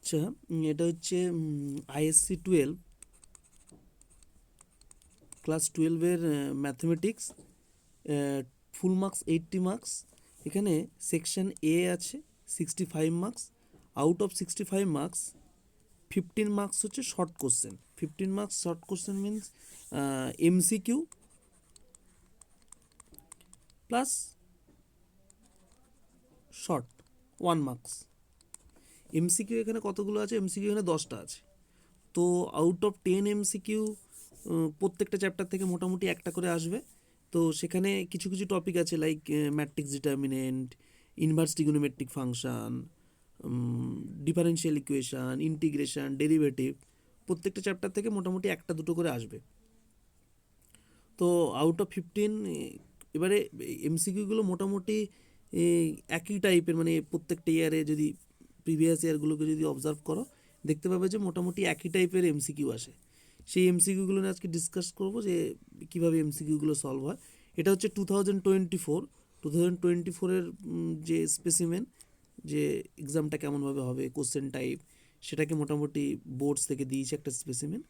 আচ্ছা, এটা হচ্ছে আইএসসি 12 ক্লাস 12-এর ম্যাথমেটিক্স, ফুল মার্কস 80 মার্কস। এখানে সেকশন এ আছে 65 marks. Out of 65 marks 15 marks হচ্ছে short question. 15 marks short question means MCQ plus short 1 marks. MCQ এখানে কতগুলো আছে? এমসিকিউ এখানে 10টা আছে। তো আউট অফ 10 এমসিকিউ প্রত্যেকটা চ্যাপ্টার থেকে মোটামুটি একটা করে আসবে। তো সেখানে কিছু কিছু টপিক আছে like matrix determinant, inverse trigonometric function, differential equation, integration, derivative, প্রত্যেকটা চ্যাপ্টার থেকে মোটামুটি একটা দুটো করে আসবে। তো আউট অফ 15 এবারে এমসিকিউগুলো মোটামুটি একই টাইপের, মানে প্রত্যেকটা ইয়ারে যদি প্রিভিয়াস ইয়ারগুলোকে যদি অবজার্ভ করো দেখতে পাবে যে মোটামুটি একই টাইপের এমসিকিউ আসে। সেই এমসিকিউগুলো নিয়ে আজকে ডিসকাস করবো যে কীভাবে এমসিকিউগুলো সলভ হয়। এটা হচ্ছে 2024-2024-এর যে স্পেসিমেন, যে এক্সামটা কেমনভাবে হবে, কোশ্চেন টাইপ, সেটাকে মোটামুটি বোর্ডস থেকে দিয়েছে একটা স্পেসিমেন।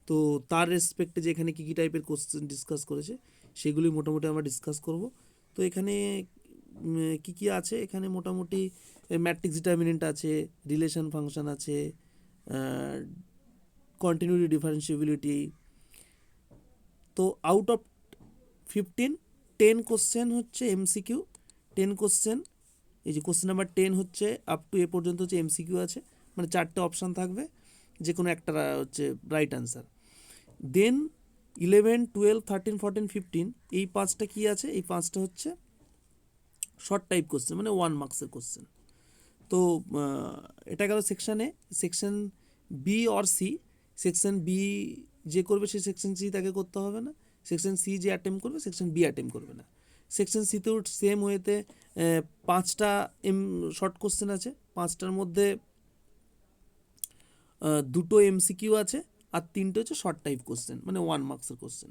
তো তার রেসপেক্টে যে এখানে কী কী টাইপের কোশ্চেন ডিসকাস করেছে সেগুলি মোটামুটি আমরা ডিসকাস করব। তো এখানে কী কী আছে, এখানে মোটামুটি ম্যাট্রিক্স ডিটারমিনেন্ট আছে, রিলেশন ফাংশন আছে, কন্টিনিউটি ডিফারেন্সিবিলিটি। তো আউট অফ 15 10 কোশ্চেন হচ্ছে এমসিকিউ। 10 কোশ্চেন, এই যে কোশ্চেন নাম্বার 10 হচ্ছে আপ টু এ পর্যন্ত হচ্ছে এমসিকিউ আছে, মানে 4টে অপশান থাকবে, যে কোনো একটা হচ্ছে রাইট আনসার। দেন 11, 12, 13, 14, 15 এই 5টা কী আছে? এই 5টা হচ্ছে শর্ট টাইপ কোশ্চেন, মানে 1 মার্কসের কোশ্চেন। তো এটা গেল সেকশানে। Section B or C, section B যে করবে সে সেকশন সি তাকে করতে হবে না, সেকশন সি যে অ্যাটেম্প করবে সেকশন বি অ্যাটেম্প করবে না। সেকশন সিতেও সেম ওয়েতে 5টা শর্ট কোশ্চেন আছে, 5টার মধ্যে 2টো এমসিকিউ আছে আর 3টে হচ্ছে শর্ট টাইপ কোশ্চেন, মানে 1 মার্কসের কোশ্চেন।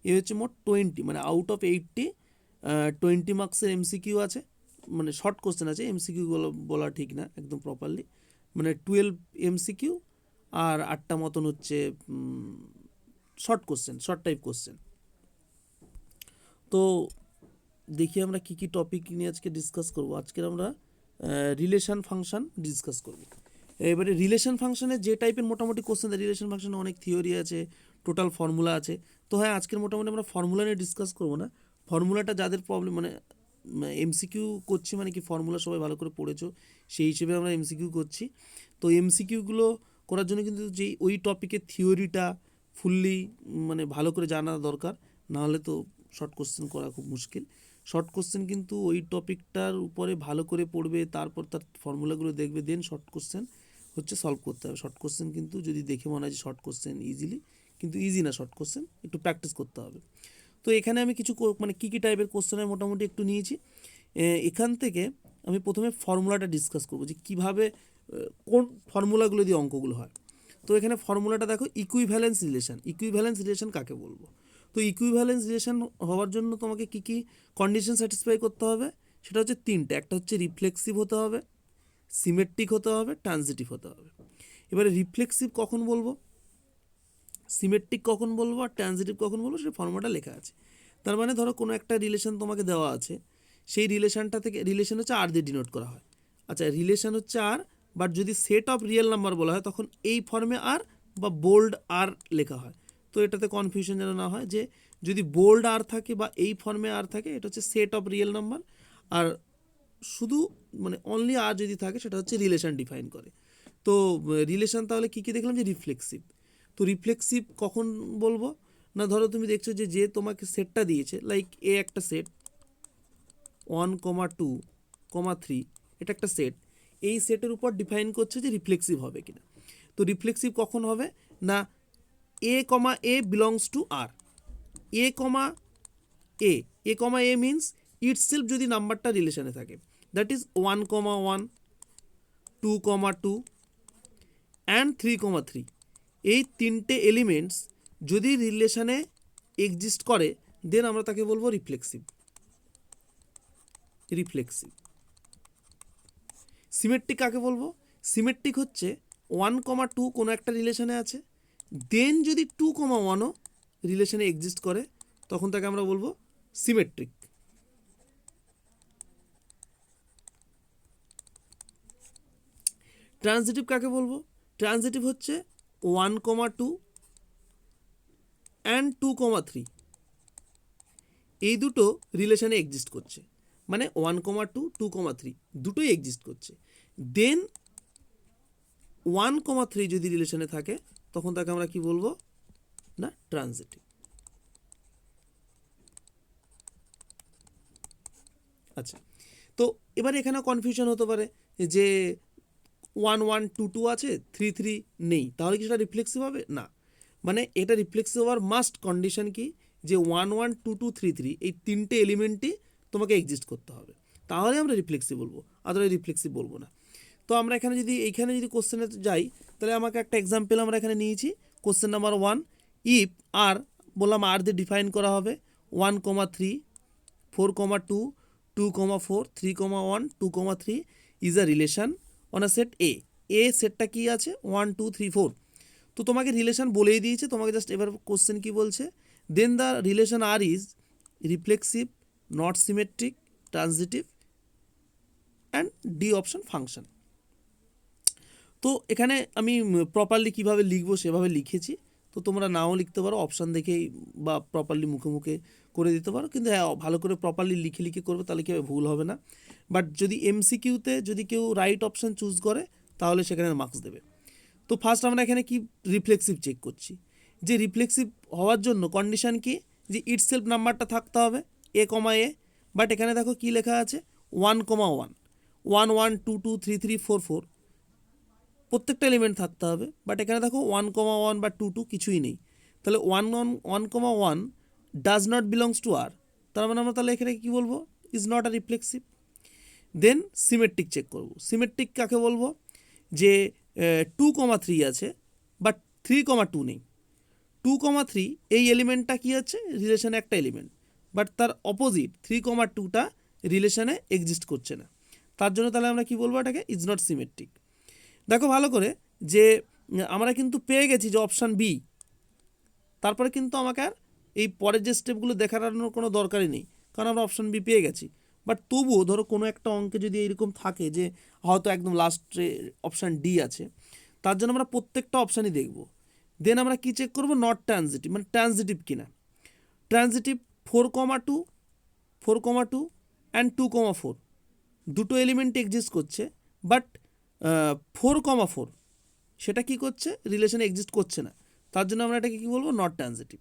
এ হচ্ছে মোট 20, মানে আউট অফ 80 20 মার্কসের এমসিকিউ আছে, মানে শর্ট কোশ্চেন আছে। এমসিকিউ বলা ঠিক না একদম প্রপারলি, মানে 12 এমসিকিউ আর 8টা মতন হচ্ছে short question, short type question. তো দেখি আমরা কী কী টপিক নিয়ে আজকে ডিসকাস করব। আজকে আমরা রিলেশন ফাংশন ডিসকাস করব। এবারে রিলেশন ফাংশনে যে টাইপের মোটামুটি কোশ্চেন, রিলেশন ফাংশনে অনেক থিওরি আছে, টোটাল ফর্মুলা আছে। তো হ্যাঁ, আজকের মোটামুটি আমরা ফর্মুলা নিয়ে ডিসকাস করবো না। ফর্মুলাটা যাদের প্রবলেম, মানে এমসিকিউ করছি মানে কি ফর্মুলা সবাই ভালো করে পড়েছো, সেই হিসেবে আমরা এমসিকিউ করছি। তো এমসিকিউগুলো করার জন্য কিন্তু যেই ওই টপিকের থিওরিটা ফুললি মানে ভালো করে জানা দরকার, নাহলে তো শর্ট কোশ্চেন করা খুব মুশকিল। শর্ট কোশ্চেন কিন্তু ওই টপিকটার উপরে ভালো করে পড়বে, তারপর তার ফর্মুলাগুলো দেখবে, দেন শর্ট কোশ্চেন হচ্ছে সলভ করতে হবে। শর্ট কোশ্চেন কিন্তু যদি দেখে মনে হয় যে শর্ট কোশ্চেন ইজিলি, কিন্তু ইজি না শর্ট কোশ্চেন, একটু প্র্যাকটিস করতে হবে। তো এখানে আমি কিছু মানে কী কী টাইপের কোশ্চেনের মোটামুটি একটু নিয়েছি। এখান থেকে আমি প্রথমে ফর্মুলাটা ডিসকাস করবো, যে কীভাবে কোন ফর্মুলাগুলো দিয়ে অঙ্কগুলো হয়। তো এখানে ফর্মুলাটা দেখো, ইকুইভ্যালেন্স রিলেশন। ইকুইভ্যালেন্স রিলেশন কাকে বলবো? তো ইকুইভ্যালেন্স রিলেশন হওয়ার জন্য তোমাকে কী কী কন্ডিশন স্যাটিসফাই করতে হবে, সেটা হচ্ছে 3টে। একটা হচ্ছে রিফ্লেক্সিভ হতে হবে, সিমেট্রিক হতে হবে, ট্রানজিটিভ হতে হবে। এবারে রিফ্লেক্সিভ কখন বলবো, সিমেট্রিক কখন বলবো, আর ট্রানজিটিভ কখন বলবো, সেই ফর্মুলাটা লেখা আছে। তার মানে ধরো কোনো একটা রিলেশন তোমাকে দেওয়া আছে, সেই রিলেশনটা থেকে, রিলেশন হচ্ছে আর দিয়ে ডিনোট করা হয়। আচ্ছা, রিলেশন হচ্ছে আর, বাট যদি সেট অফ রিয়েল নাম্বার বলা হয় তখন এই ফর্মে আর বা বোল্ড আর লেখা হয়। তো এটাতে কনফিউশন যেন না হয়, যে যদি বোল্ড আর থাকে বা এই ফর্মে আর থাকে এটা হচ্ছে সেট অফ রিয়েল নাম্বার, আর শুধু মানে অনলি আর যদি থাকে সেটা হচ্ছে রিলেশন ডিফাইন করে। তো রিলেশন তাহলে কী কী দেখলাম, যে রিফ্লেক্সিভ। তো রিফ্লেক্সিভ কখন বলবো না, ধরো তুমি দেখছো যে তোমাকে সেটটা দিয়েছে, লাইক এ একটা সেট 1, 2, 3, এটা একটা সেট। এই সেটের উপর ডিফাইন করছে যে রিফ্লেক্সিভ হবে কিনা। তো রিফ্লেক্সিভ কখন হবে না, A belongs to R, A A means itself যদি নাম্বারটা রিলেশনে থাকে, দ্যাট ইজ 1, 1, 2, 2 অ্যান্ড 3, 3। এই 3টে এলিমেন্টস যদি রিলেশনে এক্সিস্ট করে, দেন আমরা তাকে বলবো রিফ্লেক্সিভ। সিমেট্রিক কাকে বলবো? সিমেট্রিক হচ্ছে 1,2 কোনো একটা রিলেশনে আছে, দেন যদি 2,1ও রিলেশনে এক্সিস্ট করে তখন তাকে আমরা বলবো সিমেট্রিক। ট্রানজিটিভ কাকে বলবো? ট্রানজিটিভ হচ্ছে 1,2 অ্যান্ড 2,3 এই দুটো রিলেশনে এক্সিস্ট করছে, মানে 1,2 2,3 দুটোই এক্সিস্ট করছে, দেন 1,3 যদি রিলেশনে থাকে তখন তাকে আমরা কি বলবো না ট্রানজিটিভ। আচ্ছা, তো এবারে এখানে কনফিউশন হতে পারে যে 1,1,2,2 আছে, 3,3 নেই, তাহলে কি সেটা রিফ্লেক্সিভ হবে? না, মানে এটা রিফ্লেক্সিভ হওয়ার মাস্ট কন্ডিশন কি, যে 1,1,2,2 3,3 এই তিনটে এলিমেন্টই তোমাকে এক্সিস্ট করতে হবে, তাহলে আমরা রিফ্লেক্সিভ বলবো, আদারওয়াইজ রিফ্লেক্সিভ বলবো না। তো আমরা এখানে যদি কোশ্চেনে যাই, তাহলে আমাকে একটা এক্সাম্পল আমরা এখানে নিয়েছি, কোশ্চেন নাম্বার 1, ইফ আর বললাম আর দিয়ে ডিফাইন করা হবে 1,3 4,2 2,4 3,1 2,3 is a relation on a set A সেটটা কি আছে 1 2 3 4। তো তোমাকে রিলেশন বলেই দিয়েছে, তোমাকে জাস্ট এবার কোশ্চেন কি বলছে, then the relation R is reflexive, not symmetric, transitive and D option function. তো এখানে আমি প্রপারলি কিভাবে লিখবো সেভাবে লিখেছি, তো তোমরা নাও লিখতে পারো, অপশান দেখেই বা প্রপারলি মুখে মুখে করে দিতে পারো, কিন্তু হ্যাঁ ভালো করে প্রপারলি লিখে লিখে করবে, তাহলে কি হবে, ভুল হবে না। বাট যদি এমসিকিউতে যদি কেউ রাইট অপশান চুজ করে তাহলে সেখানে মার্কস দেবে। তো ফার্স্ট আমরা এখানে কি রিফ্লেক্সিভ চেক করছি, যে রিফ্লেক্সিভ হওয়ার জন্য কন্ডিশন কি, যে ইটসেলফ নাম্বারটা থাকতে হবে এ, বাট এখানে দেখো কি লেখা আছে 1,1 1 1 2 2 3 3 4 4 প্রত্যেকটা এলিমেন্ট থাকতে হবে, বাট এখানে দেখো 1,1 বা 2 2 কিছুই নেই, তাহলে 1,1 does not belongs to R, তার মানে আমরা তাহলে এখানে কী বলবো, is not a reflexive. Then symmetric check করব, সিমেট্রিক কাকে বলবো, যে 2,3 আছে বাট 3,2 নেই, 2,3 এই এলিমেন্টটা কী আছে রিলেশনে একটা এলিমেন্ট, বাট তার অপোজিট 3,2টা রিলেশনে এক্সিস্ট করছে না, তার জন্য তাহলে আমরা কি বলবো, এটাকে ইজ নট সিমেট্রিক। দেখো ভালো করে যে আমরা কিন্তু পেয়ে গেছি যে অপশান বি, তারপরে কিন্তু আমাকে আর এই পরের যে স্টেপগুলো দেখানোর কোনো দরকারই নেই, কারণ আমরা অপশান বি পেয়ে গেছি। বাট তবুও ধরো কোনো একটা অঙ্কে যদি এইরকম থাকে যে হয়তো একদম লাস্টে অপশান ডি আছে, তার জন্য আমরা প্রত্যেকটা অপশানই দেখব, দেন আমরা কী চেক করবো, নট ট্রানজিটিভ, মানে ট্রানজিটিভ কিনা। ট্রানজিটিভ 4,2 4,2 অ্যান্ড 2,4 দুটো এলিমেন্ট এক্সিস্ট করছে, বাট 4,4 সেটা কি করছে, রিলেশনে এক্সিস্ট করছে না, তার জন্য আমরা এটাকে কী বলবো, নট ট্রানজিটিভ।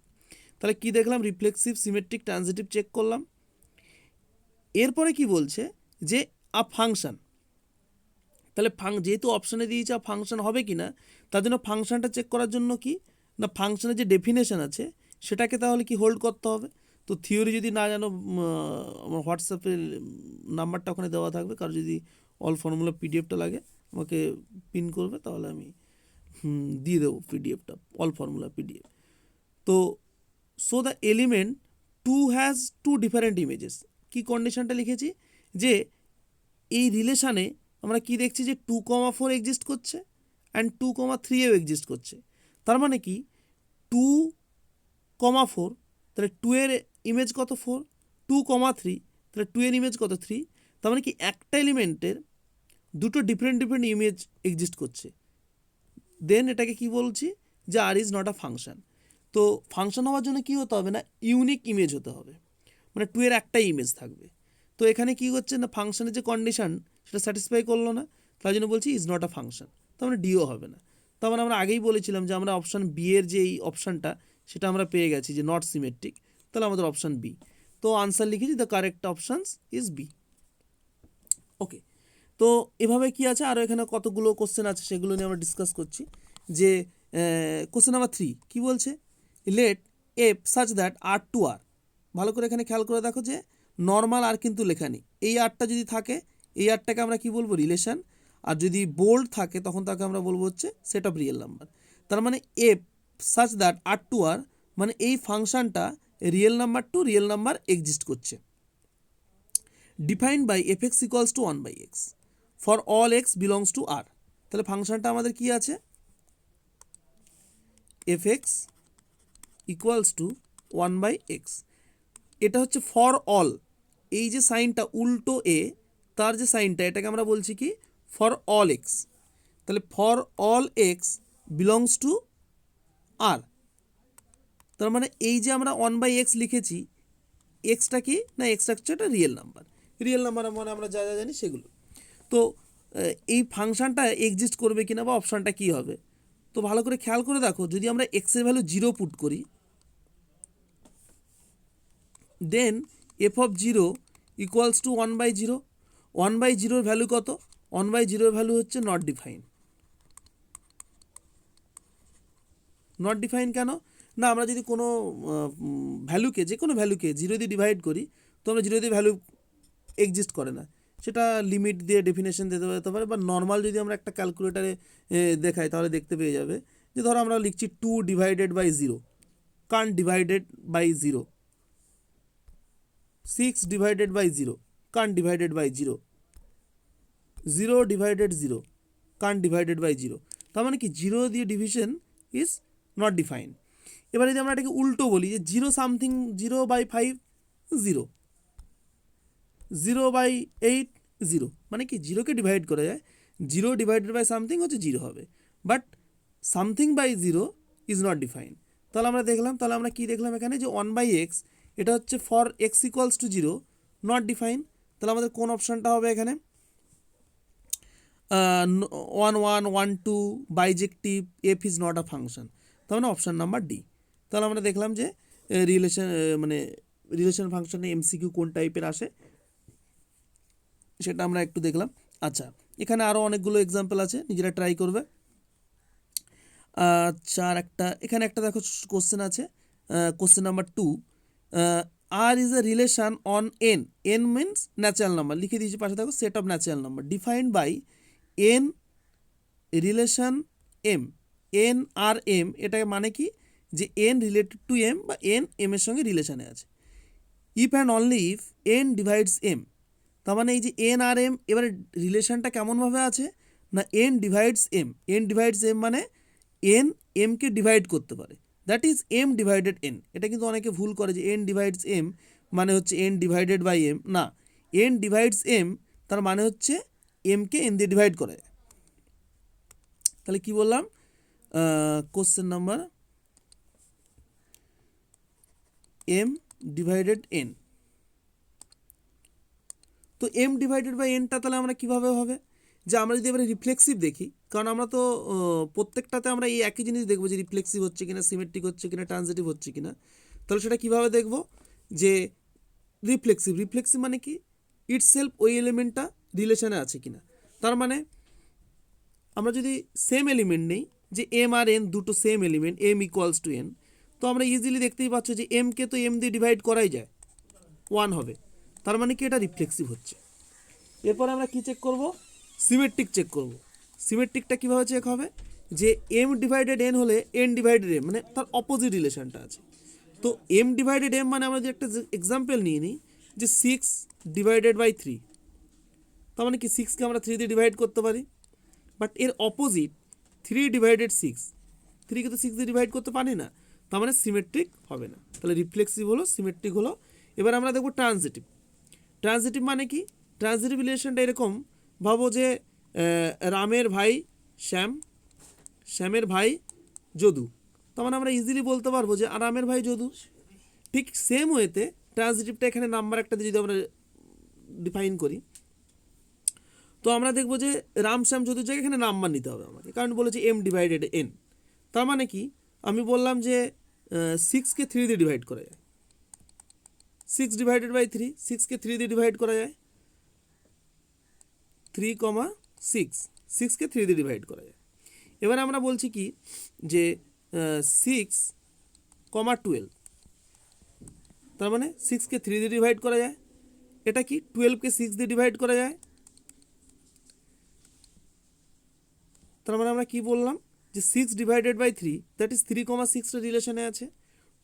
তাহলে কি দেখলাম, রিফ্লেক্সিভ, সিমেট্রিক, ট্রানজিটিভ চেক করলাম। এরপরে কি বলছে যে আ ফাংশন, তাহলে যেহেতু অপশানে দিয়েছে আ ফাংশন হবে কি না, তার জন্য ফাংশনটা চেক করার জন্য কি না, ফাংশনের যে ডেফিনেশন আছে সেটাকে তাহলে কি হোল্ড করতে হবে। তো থিওরি যদি না জানো, আমার হোয়াটসঅ্যাপের নাম্বারটা ওখানে দেওয়া থাকবে, কারো যদি অল ফর্মুলা পিডিএফটা লাগে আমাকে পিন করবে, তাহলে আমি দিয়ে দেবো পিডিএফটা, অল ফর্মুলা পিডিএফ। তো so the element 2 has 2 different images, কি কন্ডিশনটা লিখেছি, যে এই রিলেশানে আমরা কি দেখছি, যে 2,4 এক্সিস্ট করছে অ্যান্ড 2,3ও এক্সিস্ট করছে, তার মানে কি 2,4 তাহলে 2 এর ইমেজ কত 4, 2,3 তাহলে 2 এর ইমেজ কত 3, তার মানে কি একটা এলিমেন্টের দুটো ডিফারেন্ট ইমেজ এক্সিস্ট করছে, দেন এটাকে কি বলছি, যে আর ইজ নট আ ফাংশন। তো ফাংশন হওয়ার জন্য কী হতে হবে না, ইউনিক ইমেজ হতে হবে, মানে 2 এর একটাই ইমেজ থাকবে। তো এখানে কি হচ্ছে না, ফাংশনের যে কন্ডিশন সেটা স্যাটিসফাই করলো না, তার জন্য বলছি ইজ নট আ ফাংশন, তার মানে ডিও হবে না। তার মানে আমরা আগেই বলেছিলাম যে আমরা অপশান বি এর যে এই অপশানটা সেটা আমরা পেয়ে গেছি যে নট সিমেট্রিক, তাহলে আমাদের অপশান বি। তো আনসার লিখেছি the correct options is B. Okay, তো এভাবে কি আছে, আরও এখানে কতগুলো কোশ্চেন আছে সেগুলো নিয়ে আমরা ডিসকাস করছি। যে কোশ্চেন নাম্বার 3 কী বলছে, let f such that R to R, ভালো করে এখানে খেয়াল করে দেখো যে নর্মাল আর কিন্তু লেখা নেই, এই আরটা যদি থাকে এই আরটাকে আমরা কি বলবো, রিলেশন, আর যদি বোল্ড থাকে তখন তাকে আমরা বলবো হচ্ছে সেট অফ রিয়েল নাম্বার। তার মানে f such that R to R, মানে এই ফাংশনটা real number to real number exist করছে, defined by f x equals to 1/x for all x belongs to R. তাহলে ফাংশনটা আমাদের কি আছে, F x equals to 1/x। এটা হচ্ছে ফর অল, এই যে সাইনটা উল্টো এ তার যে সাইনটা এটাকে আমরা বলছি কি ফর অল এক্স। তাহলে for all x belongs to R, তার মানে এই যে আমরা 1/x লিখেছি, এক্সটা কি না, এক্সটা হচ্ছে একটা রিয়েল নাম্বার। রিয়েল নাম্বার মানে আমরা যা যা জানি সেগুলো। তো এই ফাংশনটা এক্সিস্ট করবে কিনা বা অপশানটা কী হবে, তো ভালো করে খেয়াল করে দেখো, যদি আমরা এক্সের ভ্যালু 0 পুট করি, then f of 0 equals to 1/0। 1/0 value কত, 1/0 ভ্যালু হচ্ছে নট ডিফাইন। নট ডিফাইন কেন না, আমরা যদি কোনো ভ্যালুকে, যে কোনো ভ্যালুকে 0 দিয়ে ডিভাইড করি, তো আমরা 0 দিয়ে ভ্যালু এক্সিস্ট করে না, সেটা লিমিট দিয়ে ডেফিনেশন দিতে যেতে পারে, বা নর্মাল যদি আমরা একটা ক্যালকুলেটারে দেখাই তাহলে দেখতে পেয়ে যাবে যে ধরো আমরা লিখছি 2 divided by 0, can't divided by 0, 6 divided by 0, can't divided by 0, 0 divided 0, can't divided by 0। তার মানে কি 0 দিয়ে ডিভিশন ইজ নট ডিফাইন। এবার যদি আমরা এটাকে উল্টো বলি যে 0 সামথিং 0/5 0, 0/8 0, মানে কি 0কে ডিভাইড করা যায়, 0 ডিভাইডেড বাই সামথিং হচ্ছে 0 হবে, but something by 0 is not define. তাহলে আমরা দেখলাম, তাহলে আমরা কি দেখলাম এখানে যে 1/x এটা হচ্ছে for x equals two 0 not define. তাহলে আমাদের কোন অপশানটা হবে এখানে, 1 1 1 2 বাইজেক্টিভ F is not a function, তার মানে অপশান নাম্বার ডি। তাহলে আমরা দেখলাম যে রিলেশন ফাংশনে এমসিকিউ কোন টাইপের আসে সেটা আমরা একটু দেখলাম। আচ্ছা, এখানে আরও অনেকগুলো এক্সাম্পল আছে, নিজেরা ট্রাই করবে। আচ্ছা, আর এখানে একটা দেখো কোশ্চেন আছে, question number 2, R is a relation on N, N means natural number, লিখে দিয়েছি পাশে দেখো set of natural number defined by N relation M, N R M, এটা মানে কি যে এন রিলেটেড টু এম বা এন এম এর সঙ্গে রিলেশনে আছে। If and only if N divides M, তার মানে এই যে এন আর এম, এবারে রিলেশনটা কেমনভাবে আছে না, N divides M, N divides M মানে এন এমকে ডিভাইড করতে পারে, that is M divided N. এটা কিন্তু অনেকে ভুল করে যে এন ডিভাইডস এম মানে হচ্ছে এন ডিভাইডেড বাই এম, না, এন ডিভাইডস এম তার মানে হচ্ছে এমকে এন দিয়ে ডিভাইড করে। তাহলে কি বললাম, question number M divided N. তো এম ডিভাইডেড বাই এনটা তাহলে আমরা কীভাবে হবে, যে আমরা যদি এবারে রিফ্লেক্সিভ দেখি, কারণ আমরা তো প্রত্যেকটাতে আমরা এই একই জিনিস দেখবো যে রিফ্লেক্সিভ হচ্ছে কিনা, সিমেট্রিক হচ্ছে কিনা, ট্রানজিটিভ হচ্ছে কিনা। তাহলে সেটা কীভাবে দেখবো, যে রিফ্লেক্সিভ মানে কি ইটসেলফ ওই এলিমেন্টটা রিলেশনে আছে কিনা। তার মানে আমরা যদি সেম এলিমেন্ট নেই, যে এম আর এন দুটো same element, M equals to N, তো আমরা ইজিলি দেখতেই পাচ্ছ যে এমকে তো এম দিয়ে ডিভাইড করাই যায়, 1 হবে, তার মানে কি এটা রিফ্লেক্সিভ হচ্ছে। এরপর আমরা কি চেক করব, সিমেট্রিক চেক করব। সিমেট্রিকটা কীভাবে চেক হবে, যে এম ডিভাইডেড এন হলে এন ডিভাইডেড এম মানে তার অপোজিট রিলেশনটা আছে। তো এম ডিভাইডেড এম মানে আমরা যদি একটা এক্সাম্পল নিয়ে নিই যে 6 ডিভাইডেড বাই 3, তার মানে কি 6কে আমরা 3 দিয়ে ডিভাইড করতে পারি, বাট এর অপোজিট 3 ডিভাইডেড 6, 3কে তো 6 দিয়ে ডিভাইড করতে পারি না, তার মানে সিমেট্রিক হবে না। তাহলে রিফ্লেক্সিভ হলো, সিমেট্রিক হলো। এবার আমরা দেখব ট্রানজিটিভ। ট্রানজিটিভ মানে কি, ট্রানজিটিভ রিলেশনটা এরকম ভাবো যে রামের ভাই শ্যাম, শ্যামের ভাই যদু, তার মানে আমরা ইজিলি বলতে পারবো যে রামের ভাই যদু। ঠিক সেম ওয়েতে ট্রানজিটিভটা এখানে নাম্বার একটা দিয়ে যদি আমরা ডিফাইন করি, তো আমরা দেখবো যে রাম শ্যাম যদুর জায়গায় এখানে নাম্বার নিতে হবে আমাকে, কারণ বলেছে এম ডিভাইডেড এন। তার মানে কি, আমি বললাম যে 6কে 3 দিয়ে ডিভাইড করা যায়, 6 ডিভাইডেড বাই 3, 6কে 3 দিয়ে ডিভাইড করা যায়, 3,6, 6কে 3 দিয়ে ডিভাইড করা যায়। এবার আমরা বলছি কি যে 6,12, তার মানে 6কে 3 দিয়ে ডিভাইড করা যায়, এটা কি 12কে 6 দিয়ে ডিভাইড করা যায়, তার মানে আমরা কি বললাম যে 6 ডিভাইডেড বাই 3 দ্যাট ইজ 3,6 রিলেশনে আছে,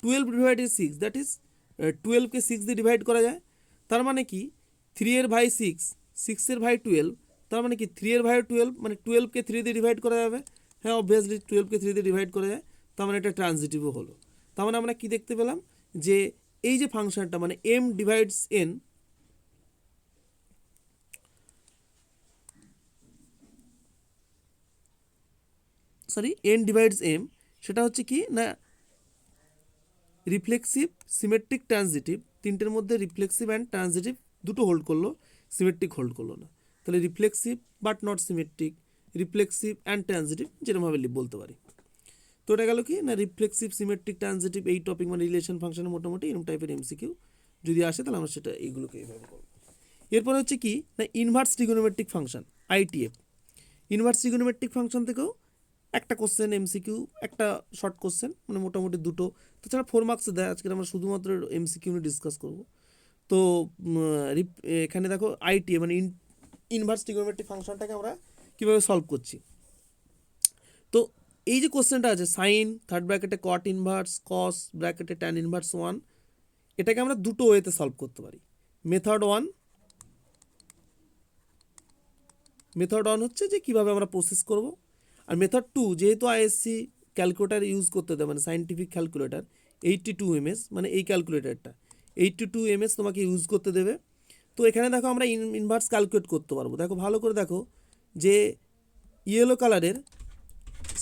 12 ডিভাইডেড 6 দ্যাট ইজ 12কে 6 দিয়ে ডিভাইড করা যায়। তার মানে কি 3 এর ভাই 6, 6 এর ভাই 12, তার মানে কি 3/12 মানে 12কে 3 দিয়ে ডিভাইড করা যাবে, হ্যাঁ অবভিয়াসলি 12কে 3 দিয়ে ডিভাইড করা যায়, তার মানে এটা ট্রানজিটিভও হলো। তার মানে আমরা কি দেখতে পেলাম যে এই যে ফাংশনটা মানে m divides n, sorry n divides m, সেটা হচ্ছে কি না রিফ্লেক্সিভ, সিমেট্রিক, ট্রানজিটিভ, তিনটের মধ্যে রিফ্লেক্সিভ অ্যান্ড ট্রানজিটিভ দুটো হোল্ড করলো, সিমেট্রিক হোল্ড করলো না। তাহলে reflexive but not symmetric, reflexive and transitive যেরকমভাবে বলতে পারি। তো এটা গেল কি না রিফ্লেক্সিভ, সিমেট্রিক, ট্রানজিটিভ এই টপিক মানে রিলেশন ফাংশনে মোটামুটি এরকম টাইপের এমসিকিউ যদি আসে তাহলে আমরা সেটা এইগুলোকে এইভাবে করবো। এরপর হচ্ছে কি না inverse trigonometric function, ITF. Inverse trigonometric function থেকেও একটা কোশ্চেন এমসিকিউ, একটা শর্ট কোশ্চেন, মানে মোটামুটি দুটো, তাছাড়া 4 মার্কসে দেয়। আজকে আমরা শুধুমাত্র এমসিকিউ নিয়ে ডিসকাস করব। তো এখানে দেখো আইটিএ মানে ইনভার্স ট্রিগোনোমেট্রিক ফাংশনটাকে আমরা কীভাবে সলভ করছি। তো এই যে কোশ্চেনটা আছে সাইন থার্ড ব্র্যাকেটে কট ইনভার্স, কস ব্র্যাকেটে ট্যান ইনভার্স 1, এটাকে আমরা দুটো ওয়েতে সলভ করতে পারি। মেথড ওয়ান হচ্ছে যে কীভাবে আমরা প্রসেস করব, আর মেথড 2 যেহেতু আইএসসি ক্যালকুলেটার ইউজ করতে দেয়, মানে সাইন্টিফিক ক্যালকুলেটার 82 ms, মানে এই ক্যালকুলেটারটা 82 ms তোমাকে ইউজ করতে দেবে। তো এখানে দেখো আমরা ইনভার্স ক্যালকুলেট করতে পারবো। দেখো ভালো করে দেখো যে ইয়েলো কালারের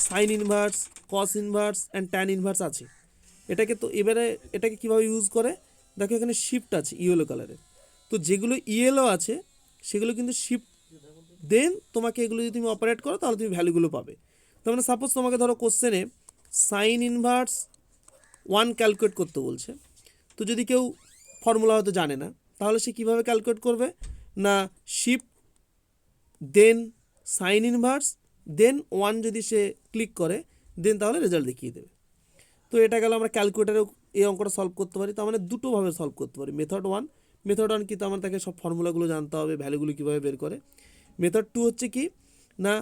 sign inverse, cos inverse and tan inverse আছে। এটাকে তো এবারে এটাকে কীভাবে ইউজ করে দেখো, এখানে শিফট আছে ইয়েলো কালারের, তো যেগুলো ইয়েলো আছে সেগুলো কিন্তু শিফট, দেন তোমাকে এগুলো যদি তুমি অপারেট করো তাহলে তুমি ভ্যালুগুলো পাবে। তার মানে সাপোজ তোমাকে ধরো কোশ্চেনে সাইন ইনভার্স 1 ক্যালকুলেট করতে বলছে, তো যদি কেউ ফর্মুলা হয়তো জানে না তাহলে সে কীভাবে ক্যালকুলেট করবে না শিফট দেন সাইন ইনভার্স দেন 1 যদি সে ক্লিক করে দেন তাহলে রেজাল্ট দেখিয়ে দেবে। তো এটা গেল আমরা ক্যালকুলেটারেও এই অঙ্কটা সলভ করতে পারি। তার মানে দুটোভাবে সলভ করতে পারি। মেথড ওয়ান কি, তো আমার তাকে সব ফর্মুলাগুলো জানতে হবে, ভ্যালুগুলো কীভাবে বের করে। মেথড 2 হচ্ছে কি না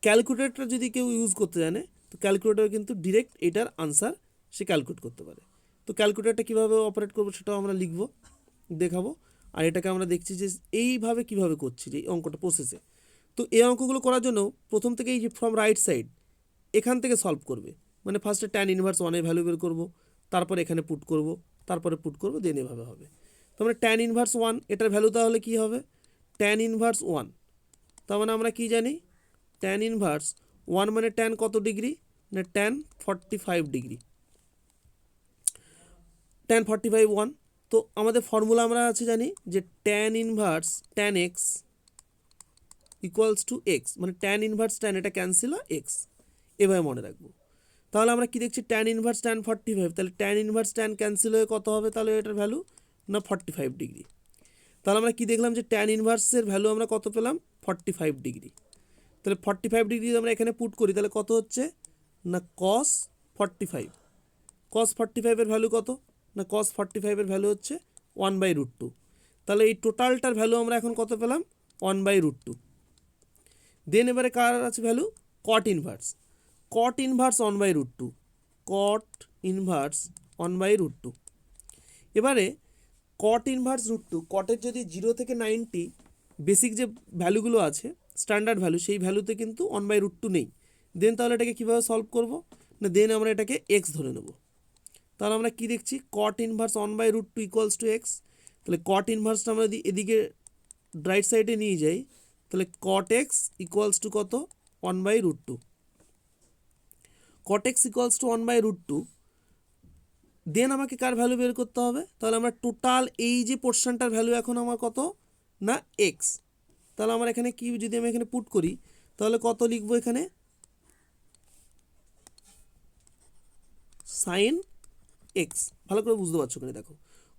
ক্যালকুলেটর যদি কেউ ইউজ করতে জানে তো ক্যালকুলেটর কিন্তু ডিরেক্ট এটার আনসার সে ক্যালকুলেট করতে পারে। তো ক্যালকুলেটরটা কীভাবে অপারেট করবো সেটাও আমরা লিখবো, দেখাবো। আর এটাকে আমরা দেখছি যে এইভাবে কীভাবে করছি যে এই অঙ্কটা প্রসেসে। তো এই অঙ্কগুলো করার জন্য প্রথম থেকে এই যে ফ্রম রাইট সাইড এখান থেকে সলভ করবে, মানে ফার্স্টে ট্যান ইনভার্স 1 ভ্যালু বের করবো, তারপরে এখানে পুট করব, তারপরে পুট করব, দেন এভাবে হবে। তো আমরা ট্যান ইনভার্স 1 এটার ভ্যালু তাহলে কী হবে ট্যান ইনভার্স 1, তার মানে আমরা কি জানি ট্যান ইনভার্স 1 মানে ট্যান কত ডিগ্রি না ট্যান 45 ডিগ্রি, ট্যান 45 1। তো আমাদের ফর্মুলা আমরা আছে জানি যে tan inverse tan x equals two x, মানে ট্যান ইনভার্স ট্যান এটা ক্যান্সেল হয় এক্স, এভাবে মনে রাখবো। তাহলে আমরা কি দেখছি ট্যান ইনভার্স ট্যান 45, তাহলে ট্যান ইনভার্স ট্যান ক্যান্সেল হয়ে কত হবে তাহলে এটার ভ্যালু না 45 ডিগ্রি। তাহলে আমরা কি দেখলাম যে ট্যান ইনভার্সের ভ্যালু আমরা কত পেলাম 45 ডিগ্রি। তাহলে 45 ডিগ্রি যদি আমরা এখানে পুট করি তাহলে কত হচ্ছে না কস 45, কস 45-এর ভ্যালু কত না কস 45-এর ভ্যালু হচ্ছে 1/√2। তাহলে এই টোটালটার ভ্যালু আমরা এখন কত পেলাম 1/√2। দেন এবারে কার আছে ভ্যালু কট ইনভার্স, কট ইনভার্স 1/√2, কট ইনভার্স 1/√2। এবারে কট ইনভার্স √2, কটের যদি 0 থেকে 90 বেসিক যে ভ্যালুগুলো আছে স্ট্যান্ডার্ড ভ্যালু সেই ভ্যালুতে কিন্তু 1/√2 নেই। দেন তাহলে এটাকে কীভাবে সলভ করব না দেন আমরা এটাকে এক্স ধরে নেব। তাহলে আমরা কি দেখছি কট ইনভার্স 1/√2 ইকুয়ালস টু এক্স। তাহলে কট ইনভার্সটা আমরা যদি এদিকে রাইট সাইডে নিয়ে যাই তাহলে কট এক্স ইকুয়ালস টু কত 1/√2, কট এক্স ইকুয়ালস টু 1/√2। দেন আমাকে কার ভ্যালু বের করতে হবে তাহলে আমরা টোটাল এই যে পোর্শনটার ভ্যালু এখন আমার কত না এক্স। তাহলে আমার এখানে কি যদি আমি এখানে পুট করি তাহলে কত লিখবো এখানে সাইন এক্স। ভালো করে বুঝতে পারছো এখানে দেখো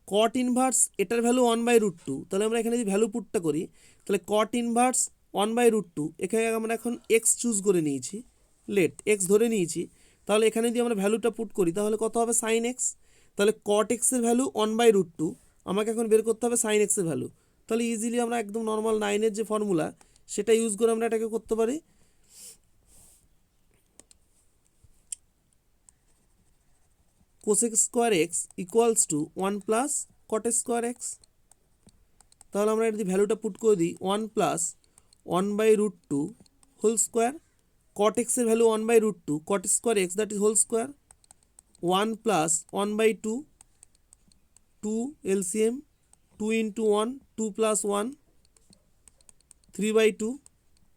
কট ইনভার্স এটার ভ্যালু 1/√2, তাহলে আমরা এখানে যদি ভ্যালু পুটটা করি তাহলে কট ইনভার্স 1/√2 এখানে আমরা এখন এক্স চুজ করে নিয়েছি, লেট এক্স ধরে নিয়েছি। তাহলে এখানে যদি আমরা ভ্যালুটা পুট করি তাহলে কত হবে সাইন এক্স। তাহলে কট এক্সের ভ্যালু 1/√2, আমাকে এখন বের করতে হবে সাইন এক্সের ভ্যালু। তাহলে ইজিলি আমরা একদম নর্মাল 9-এর যে ফর্মুলা সেটা ইউজ করে আমরা এটাকে করতে পারি। Cosec square x equals two 1 plus cot square x. তাহলে আমরা যদি ভ্যালুটা পুট করে দিই 1 প্লাস 1/√2 হোল স্কোয়ার, কট এক্সের value 1/√2, cot square X that is whole square, 1 plus 1/2, 2 LCM, 2 into 1, 2 plus 1, 3/2।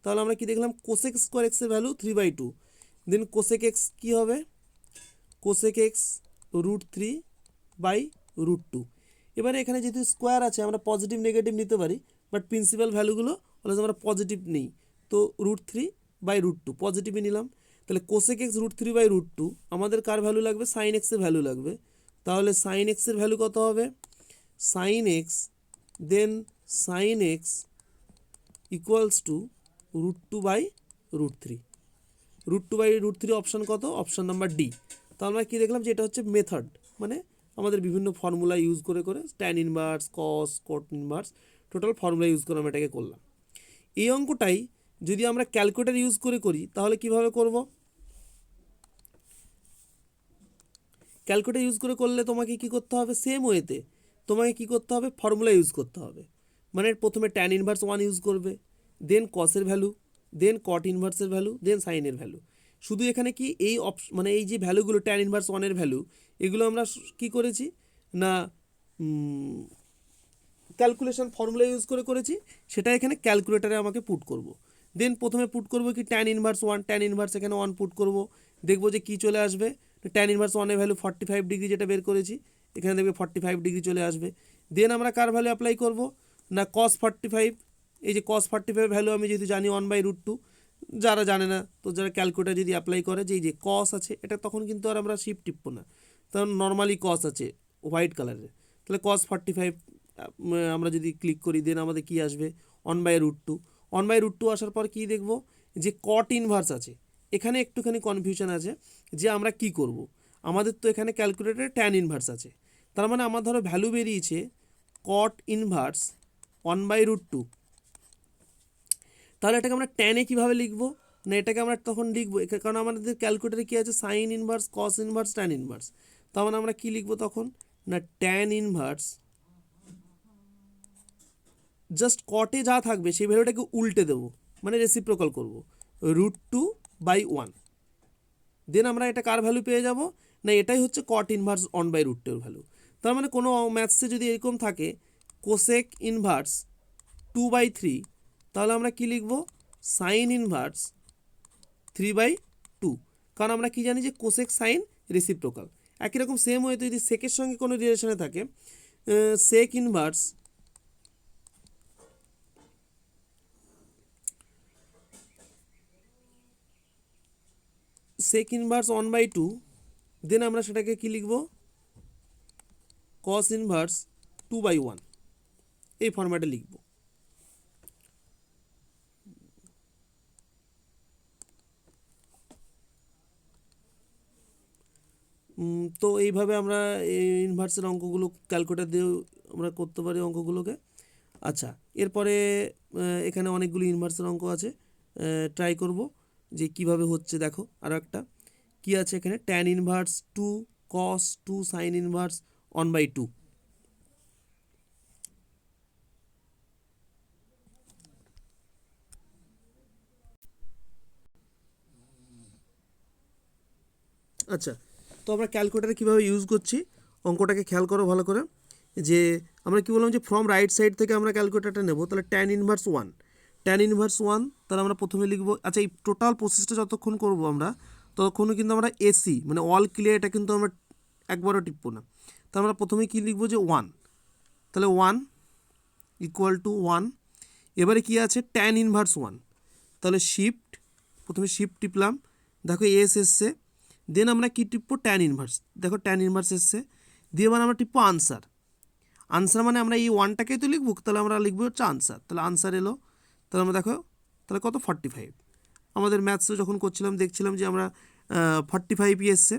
তাহলে আমরা কি দেখলাম, কোসেক স্কোয়ার এক্সের ভ্যালু 3/2, দেন কোসেক এক্স কী হবে, কোসেক এক্স √3/√2। এবারে এখানে যেহেতু স্কোয়ার আছে আমরা পজিটিভ নেগেটিভ নিতে পারি, বাট প্রিন্সিপাল ভ্যালুগুলো হলে আমরা পজিটিভ নিই, তো √3/√2 পজিটিভই নিলাম। তাহলে কোসেক এক্স √3/√2 আমাদের কার ভ্যালু লাগবে, সাইন এক্সের ভ্যালু লাগবে। তাহলে সাইন এক্সের ভ্যালু কত হবে, sine X, then sine X equals to √2/√3। √2/√3 option কত, অপশান নাম্বার ডি। তো আমরা কী দেখলাম যে এটা হচ্ছে মেথড, মানে আমাদের বিভিন্ন ফর্মুলা ইউজ করে করে tan inverse, cos, cot inverse, total formula use করে আমরা এটাকে করলাম। এই অঙ্কটাই যদি আমরা ক্যালকুলেটর ইউজ করে করি তাহলে কিভাবে করব, ক্যালকুলেটর ইউজ করে করলে তোমাকে কি করতে হবে, সেম ওয়েতে তোমাকে কি করতে হবে, ফর্মুলা ইউজ করতে হবে। মানে প্রথমে ট্যান ইনভার্স 1 ইউজ করবে, দেন কসের ভ্যালু, দেন কট ইনভার্সের ভ্যালু, দেন সাইনের ভ্যালু। শুধু এখানে কি এই মানে এই যে ভ্যালুগুলো ট্যান ইনভার্স 1-এর ভ্যালু, এগুলো আমরা কি করেছি না ক্যালকুলেশন ফর্মুলা ইউজ করে করেছি, সেটা এখানে ক্যালকুলেটারে আমাকে পুট করব। দেন প্রথমে পুট করব কি ট্যান ইনভার্স 1, ট্যান ইনভার্স এখানে 1 পুট করব, দেখবো যে কী চলে আসবে, ট্যান ইনভার্স 1-এর ভ্যালু 45 ডিগ্রি যেটা বের করেছি, এখানে দেখবে 45 ডিগ্রি চলে আসবে। দেন আমরা কার ভ্যালু অ্যাপ্লাই করব না কস 45, এই যে কস 45 ভ্যালু আমি যেহেতু জানি 1/√2, যারা জানে না তো যারা ক্যালকুলেটার যদি অ্যাপ্লাই করে যে এই যে কস আছে এটা তখন কিন্তু আর আমরা শিফট টিপবো না, তখন নর্মালি কস আছে হোয়াইট কালারের, তাহলে কস 45 আমরা যদি ক্লিক করি দেন আমাদের কি আসবে 1/√2। 1/√2 আসার পর কি দেখব যে কট ইনভার্স আছে, এখানে একটুখানি কনফিউশন আছে যে আমরা কি করব, আমাদের তো এখানে ক্যালকুলেটরে ট্যান ইনভার্স আছে, তার মানে আমার ধরো ভ্যালু বেরিয়েছে কট ইনভার্স 1/√2, তাহলে এটাকে আমরা ট্যানে কীভাবে লিখবো না, এটাকে আমরা তখন লিখবো কারণ আমাদের ক্যালকুলেটারে কী আছে sign inverse, cos inverse, tan inverse, তার মানে আমরা কী লিখবো তখন না ট্যান ইনভার্স, জাস্ট কটে যা থাকবে সেই ভ্যালুটাকে উল্টে দেবো, মানে রেসিপ্রোকাল করব, √2/1। দেন আমরা এটা কার ভ্যালু পেয়ে যাব না, এটাই হচ্ছে কট ইনভার্স 1/√2 এর ভ্যালু। তার মানে কোনো ম্যাথসে যদি এরকম থাকে কোসেক ইনভার্স 2/3, তাহলে আমরা কি লিখব সাইন ইনভার্স 3/2, কারণ আমরা কি জানি যে কোসেক সাইন রেসিপ্রোকাল। একই রকম সেম ওয়েতে যদি সেকের সঙ্গে কোনো রিলেশনে থাকে সেক ইনভার্স সেক ইনভার্স 1/2, দেন আমরা সেটাকে কি লিখব কস ইনভার্স 2/1, এই ফরম্যাটে লিখব। তো এইভাবে আমরা এই ইনভার্সের অঙ্কগুলো ক্যালকুলেটর দিয়েও আমরা করতে পারি অঙ্কগুলোকে। আচ্ছা, এরপরে এখানে অনেকগুলো ইনভার্সের অঙ্ক আছে, ট্রাই করব যে কিভাবে হচ্ছে। দেখো আরও একটা কি আছে এখানে, ট্যান ইনভার্স 2 কস 2 সাইন ইনভার্স 1/2। আচ্ছা, তো আমরা ক্যালকুলেটারে কীভাবে ইউজ করছি অঙ্কটাকে খেয়াল করো ভালো করে, যে আমরা কি বললাম যে ফ্রম রাইট সাইড থেকে আমরা ক্যালকুলেটারটা নেব, তাহলে ট্যান ইনভার্স 1, ট্যান ইনভার্স 1, তাহলে আমরা প্রথমে লিখব। আচ্ছা, এই টোটাল প্রসেসটা যতক্ষণ করব আমরা ততক্ষণও কিন্তু আমরা এসি মানে অল ক্লিয়ার এটা কিন্তু আমরা একবারও টিপবো না। তো আমরা প্রথমে কি লিখব যে 1, তাহলে 1 ইকুয়াল টু 1। এবারে কি আছে ট্যান ইনভার্স 1, তাহলে শিফট, প্রথমে শিফট টিপলাম, দেখো এস এসছে, দেন আমরা কি টিপবো ট্যান ইনভার্স, দেখো ট্যান ইনভার্স এসছে, দিয়ে এবার আমরা টিপবো আনসার। আনসার মানে আমরা এই 1টাকেই তো লিখবো, তাহলে আমরা লিখবো হচ্ছে আনসার, তাহলে আনসার এলো, তাহলে আমরা দেখো তাহলে কত 45। আমাদের ম্যাথসে যখন করছিলাম দেখছিলাম যে আমরা 45ই এসছে।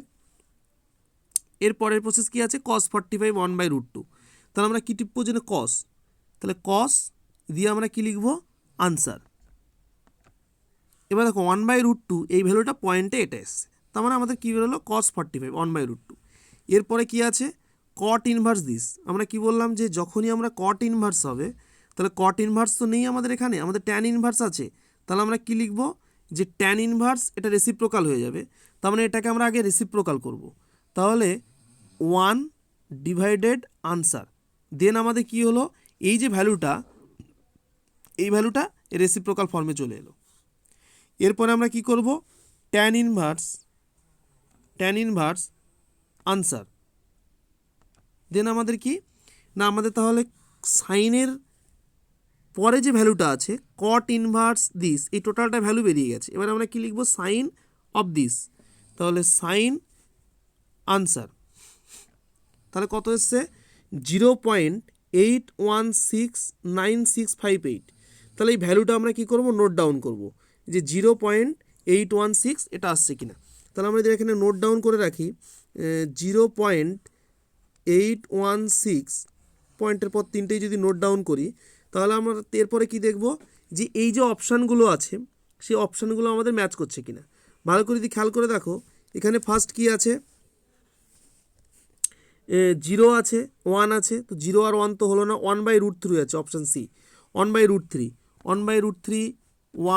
এরপরের প্রসেস কি আছে কস 45 1/√2, তাহলে আমরা কী টিপবো যেন কস, তাহলে কস দিয়ে আমরা কি লিখবো আনসার। এবার দেখো 1/√2 এই ভ্যালুটা পয়েন্টে এটা এসছে, তার মানে আমাদের কী বেরোলো কস 45 1/√2। এরপরে কি আছে কট ইনভার্স দিস, আমরা কি বললাম যে যখনই আমরা কট ইনভার্স হবে তাহলে কট ইনভার্স তো নেই আমাদের এখানে, আমাদের ট্যান ইনভার্স আছে। তাহলে আমরা কি লিখব, যে ট্যান ইনভার্স এটা রেসিপ্রোকাল হয়ে যাবে, তার মানে এটাকে আমরা আগে রেসিপ্রোকাল করব। তাহলে 1 ডিভাইডেড আনসার, দেন আমাদের কি হলো, এই যে ভ্যালুটা, এই ভ্যালুটা রেসিপ্রোকাল ফর্মে চলে এলো। এরপরে আমরা কি করব, ট্যান ইনভার্স আনসার, দেন আমাদের কি না, আমাদের তাহলে সাইনের পরে যে ভ্যালুটা আছে কট ইনভার্স দিস, এই টোটালটা ভ্যালু বেরিয়ে গেছে। এবার আমরা কি লিখব, সাইন অফ দিস, তাহলে সাইন আনসার, তাহলে কত এসছে 0.816965 তাহলে এই ভ্যালুটা আমরা কি করব, নোট ডাউন করব যে 0.816 এটা আসছে কিনা। তাহলে আমরা যদি এখানে নোট ডাউন করে রাখি 0.816 পয়েন্টের পর তিনটেই যদি নোট ডাউন করি, তাহলে আমরা এরপরে কি দেখব, যে এই যে অপশানগুলো আছে সেই অপশানগুলো আমাদের ম্যাচ করছে কিনা। ভালো করে যদি খেয়াল করে দেখো, এখানে ফার্স্ট কি আছে, 0 আছে, 1 আছে, তো 0 আর 1 তো হলো না, 1/√3 আছে অপশান সি, 1/√3, 1/√3,